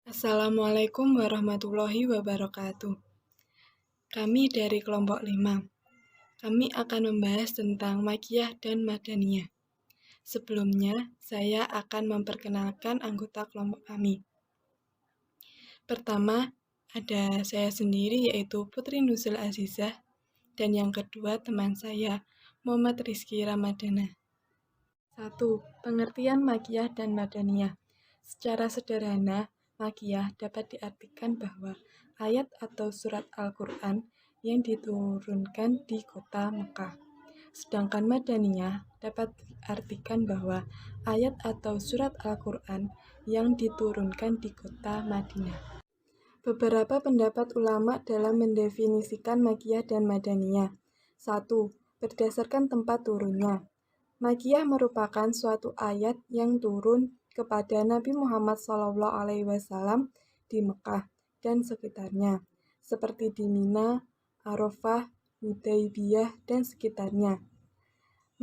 Assalamualaikum warahmatullahi wabarakatuh. Kami dari kelompok 5. Kami akan membahas tentang Makkiyah dan Madaniyah. Sebelumnya, saya akan memperkenalkan anggota kelompok kami. Pertama, ada saya sendiri yaitu Putri Nuzul Azizah, dan yang kedua teman saya, Muhammad Rizky Ramadana. 1. Pengertian Makkiyah dan Madaniyah. Secara sederhana, Makkiyah dapat diartikan bahwa ayat atau surat Al-Quran yang diturunkan di kota Mekah. Sedangkan Madaniyah dapat diartikan bahwa ayat atau surat Al-Quran yang diturunkan di kota Madinah. Beberapa pendapat ulama dalam mendefinisikan Makkiyah dan Madaniyah. 1. Berdasarkan tempat turunnya. Makkiyah merupakan suatu ayat yang turun kepada Nabi Muhammad SAW di Mekah dan sekitarnya, seperti di Mina, Arafah, Hudaybiyah, dan sekitarnya.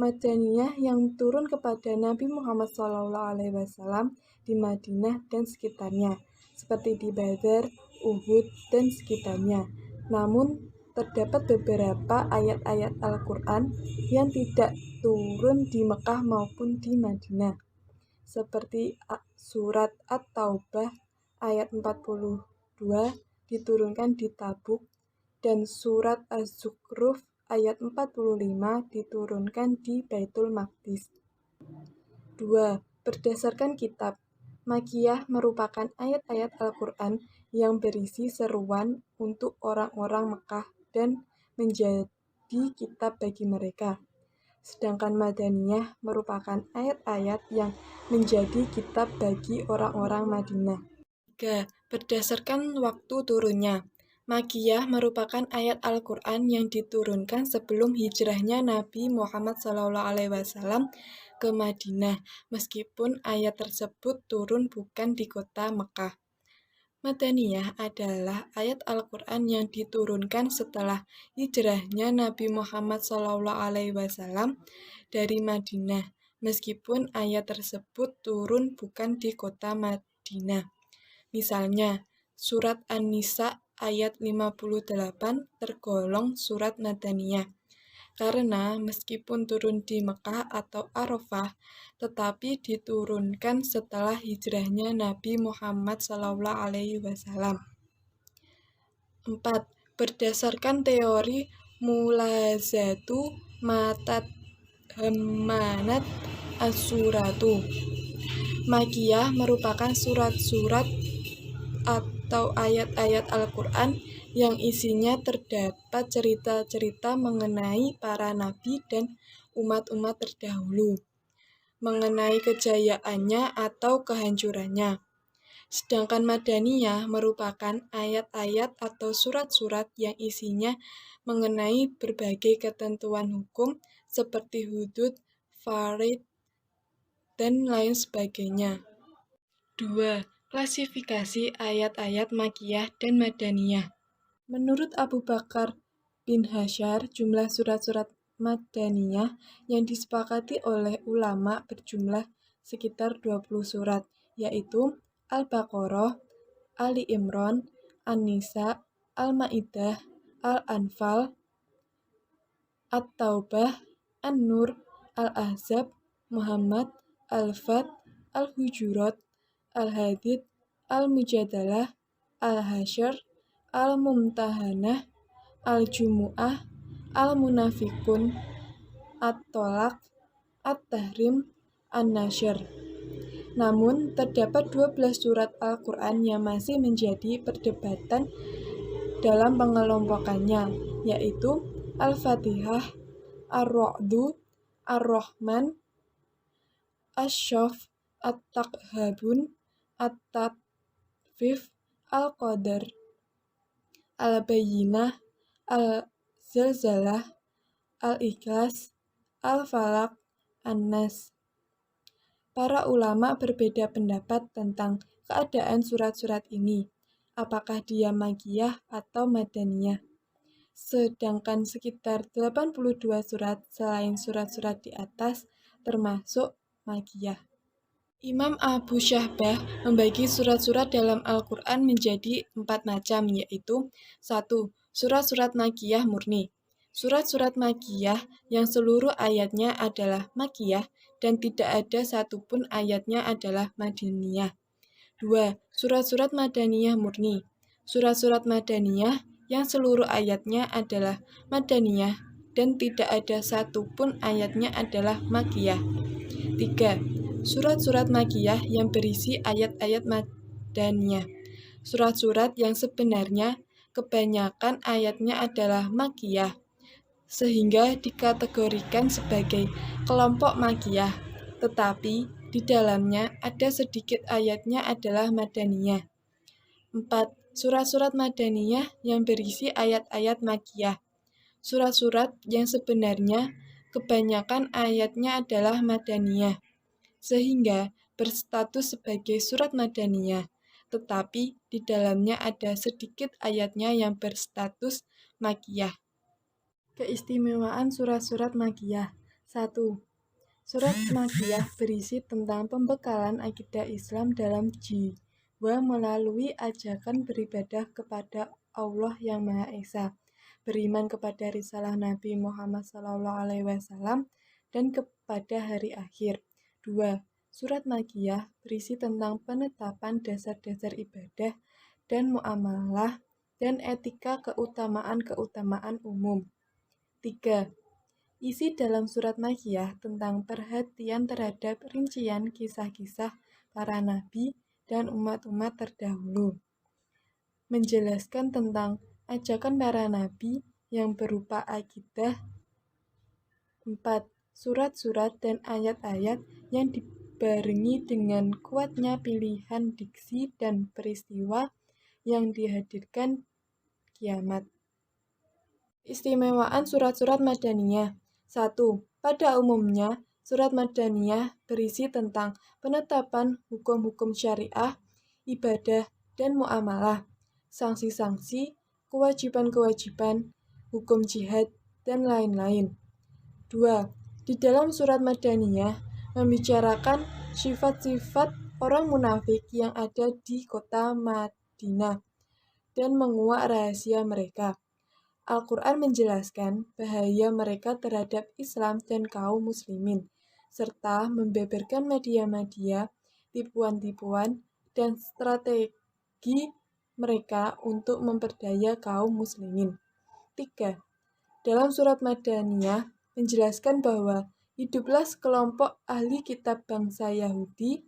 Madaniyah yang turun kepada Nabi Muhammad SAW di Madinah dan sekitarnya, seperti di Badar, Uhud, dan sekitarnya. Namun, terdapat beberapa ayat-ayat Al-Quran yang tidak turun di Mekah maupun di Madinah, seperti surat At-Taubah ayat 42 diturunkan di Tabuk, dan surat Az-Zukhruf ayat 45 diturunkan di Baitul Maqdis. 2. Berdasarkan kitab, Makkiyah merupakan ayat-ayat Al-Quran yang berisi seruan untuk orang-orang Mekah dan menjadi kitab bagi mereka. Sedangkan Madaniyah merupakan ayat-ayat yang menjadi kitab bagi orang-orang Madinah. 3. Berdasarkan waktu turunnya, Makkiyah merupakan ayat Al-Quran yang diturunkan sebelum hijrahnya Nabi Muhammad SAW ke Madinah, meskipun ayat tersebut turun bukan di kota Mekah. Madaniyah adalah ayat Al-Quran yang diturunkan setelah hijrahnya Nabi Muhammad SAW dari Madinah, meskipun ayat tersebut turun bukan di kota Madinah. Misalnya, surat An-Nisa ayat 58 tergolong surat Madaniyah, karena meskipun turun di Mekah atau Arafah, tetapi diturunkan setelah hijrahnya Nabi Muhammad SAW. 4. Berdasarkan teori mulazatu matadhammanat as-suratu, Makkiyah merupakan surat-surat atau ayat-ayat Al-Quran yang isinya terdapat cerita-cerita mengenai para nabi dan umat-umat terdahulu, mengenai kejayaannya atau kehancurannya. Sedangkan Madaniyah merupakan ayat-ayat atau surat-surat yang isinya mengenai berbagai ketentuan hukum seperti hudud, farid, dan lain sebagainya. 2. Klasifikasi ayat-ayat Makkiyah dan Madaniyah. Menurut Abu Bakar bin Hasyar, jumlah surat-surat Madaniyah yang disepakati oleh ulama berjumlah sekitar 20 surat, yaitu Al-Baqarah, Ali Imran, An-Nisa, Al-Ma'idah, Al-Anfal, At-Taubah, An-Nur, Al-Ahzab, Muhammad, Al-Fat, Al-Hujurat, Al-Hadid, Al-Mujadalah, Al-Hasyr, Al-Mumtahanah, Al-Jumu'ah, Al-Munafikun, At-Tolak, At-Tahrim, An-Nasyr. Namun, terdapat 12 surat Al-Quran yang masih menjadi perdebatan dalam pengelompokannya, yaitu Al-Fatihah, Ar-Ra'du, Ar-Rahman, Asy-Syaff, At-Taghabun, At-Tatfif, Al-Qadar, Al-Bayyinah, Al-Zalzalah, Al-Ikhlas, Al-Falaq, An-Nas. Para ulama berbeda pendapat tentang keadaan surat-surat ini, apakah dia Makkiyah atau Madaniyah. Sedangkan sekitar 82 surat selain surat-surat di atas termasuk Makkiyah. Imam Abu Syahbah membagi surat-surat dalam Al-Quran menjadi 4 macam, yaitu 1. Surat-surat Makkiyah murni. Surat-surat Makkiyah yang seluruh ayatnya adalah Makkiyah dan tidak ada satupun ayatnya adalah Madaniyah. 2. Surat-surat Madaniyah murni. Surat-surat Madaniyah yang seluruh ayatnya adalah Madaniyah dan tidak ada satupun ayatnya adalah Makkiyah. 3. Surat-surat Makkiyah yang berisi ayat-ayat Madaniyah. Surat-surat yang sebenarnya kebanyakan ayatnya adalah Makkiyah, sehingga dikategorikan sebagai kelompok Makkiyah, tetapi di dalamnya ada sedikit ayatnya adalah Madaniyah. 4. Surat-surat Madaniyah yang berisi ayat-ayat Makkiyah. Surat-surat yang sebenarnya kebanyakan ayatnya adalah Madaniyah, sehingga berstatus sebagai surat Madaniyah, tetapi di dalamnya ada sedikit ayatnya yang berstatus Makkiyah. Keistimewaan surat-surat Makkiyah. 1. Surat Makkiyah berisi tentang pembekalan akidah Islam dalam jiwa melalui ajakan beribadah kepada Allah yang Maha Esa, beriman kepada risalah Nabi Muhammad SAW, dan kepada hari akhir. 2. Surat Makkiyah berisi tentang penetapan dasar-dasar ibadah dan muamalah dan etika keutamaan-keutamaan umum. 3. Isi dalam surat Makkiyah tentang perhatian terhadap rincian kisah-kisah para nabi dan umat-umat terdahulu. Menjelaskan tentang ajakan para nabi yang berupa akidah. 4. Surat-surat dan ayat-ayat yang dibarengi dengan kuatnya pilihan diksi dan peristiwa yang dihadirkan kiamat. Istimewaan surat-surat Madaniyah. 1. Pada umumnya, surat Madaniyah berisi tentang penetapan hukum-hukum syariah, ibadah, dan muamalah, sanksi-sanksi, kewajiban-kewajiban, hukum jihad, dan lain-lain. 2. Di dalam surat Madaniyah membicarakan sifat-sifat orang munafik yang ada di kota Madinah dan menguak rahasia mereka. Al-Quran menjelaskan bahaya mereka terhadap Islam dan kaum muslimin, serta membeberkan media-media, tipuan-tipuan, dan strategi mereka untuk memperdaya kaum muslimin. 3. Dalam surat Madaniyah menjelaskan bahwa hiduplah sekelompok ahli kitab bangsa Yahudi.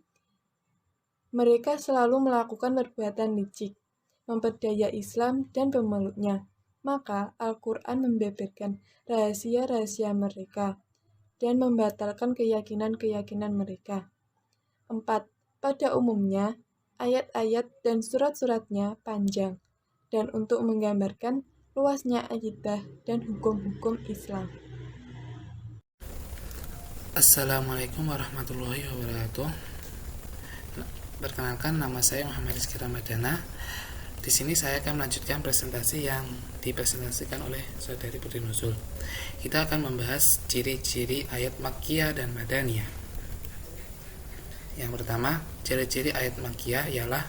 Mereka selalu melakukan perbuatan licik, memperdaya Islam dan pemeluknya. Maka Al-Quran membeberkan rahasia-rahasia mereka dan membatalkan keyakinan-keyakinan mereka. 4. Pada umumnya, ayat-ayat dan surat-suratnya panjang dan untuk menggambarkan luasnya akidah dan hukum-hukum Islam. Assalamualaikum warahmatullahi wabarakatuh. Perkenalkan, nama saya Muhammad Rizky Ramadana. Di sini saya akan melanjutkan presentasi yang dipresentasikan oleh saudari Putri Nuzul. Kita akan membahas ciri-ciri ayat Makkiyah dan Madaniyah. Yang pertama, ciri-ciri ayat Makkiyah ialah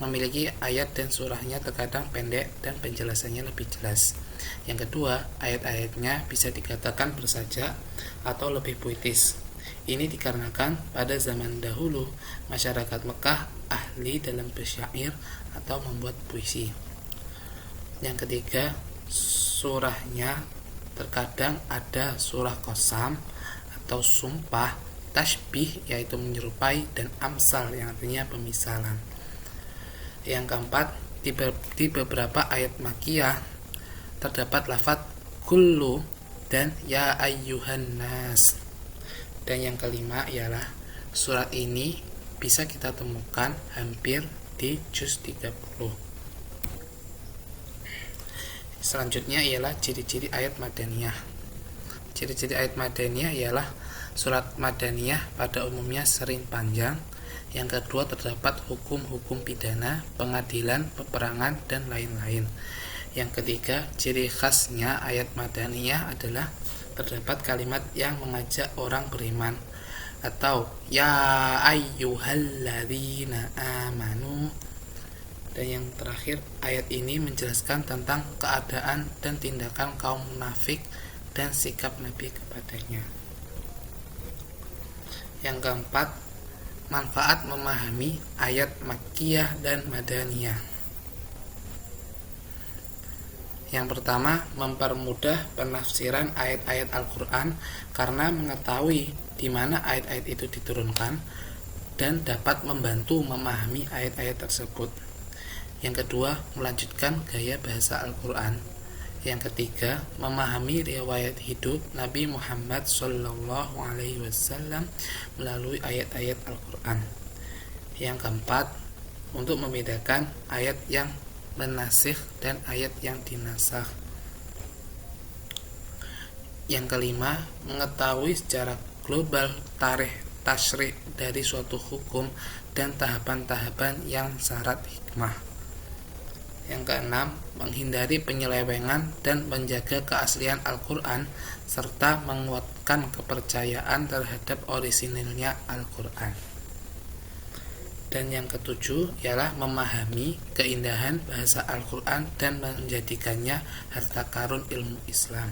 memiliki ayat dan surahnya terkadang pendek dan penjelasannya lebih jelas. Yang kedua, ayat-ayatnya bisa dikatakan bersajak atau lebih puitis. Ini dikarenakan pada zaman dahulu masyarakat Mekah ahli dalam bersyair atau membuat puisi. Yang ketiga, surahnya terkadang ada surah qasam atau sumpah, tasbih yaitu menyerupai, dan amsal yang artinya pemisalan. Yang keempat, di beberapa ayat Makkiyah terdapat lafaz kullu dan ya ayyuhan nas. Dan yang kelima ialah surat ini bisa kita temukan hampir di juz 30. Selanjutnya ialah ciri-ciri ayat Madaniyah. Ciri-ciri ayat Madaniyah ialah surat Madaniyah pada umumnya sering panjang. Yang kedua, terdapat hukum-hukum pidana, pengadilan, peperangan, dan lain-lain. Yang ketiga, ciri khasnya ayat Madaniyah adalah terdapat kalimat yang mengajak orang beriman. atau ya ayyuhalladzina amanu. Dan yang terakhir, ayat ini menjelaskan tentang keadaan dan tindakan kaum munafik dan sikap Nabi kepadanya. Yang keempat, manfaat memahami ayat Makkiyah dan Madaniyah. Yang pertama, mempermudah penafsiran ayat-ayat Al-Quran karena mengetahui di mana ayat-ayat itu diturunkan dan dapat membantu memahami ayat-ayat tersebut. Yang kedua, melanjutkan gaya bahasa Al-Quran. Yang ketiga, memahami riwayat hidup Nabi Muhammad SAW melalui ayat-ayat Al-Quran. Yang keempat, untuk membedakan ayat yang menasikh dan ayat yang dinasakh. Yang kelima, mengetahui secara global tarikh tasyri' dari suatu hukum dan tahapan-tahapan yang syarat hikmah. Yang keenam, menghindari penyelewengan dan menjaga keaslian Al-Quran serta menguatkan kepercayaan terhadap orisinilnya Al-Quran. Dan yang ketujuh ialah memahami keindahan bahasa Al-Quran dan menjadikannya harta karun ilmu Islam.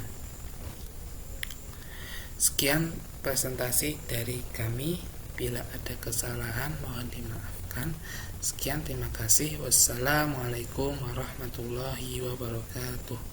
Sekian presentasi dari kami. Bila ada kesalahan mohon dimaafkan. Sekian, terima kasih. Wassalamualaikum warahmatullahi wabarakatuh.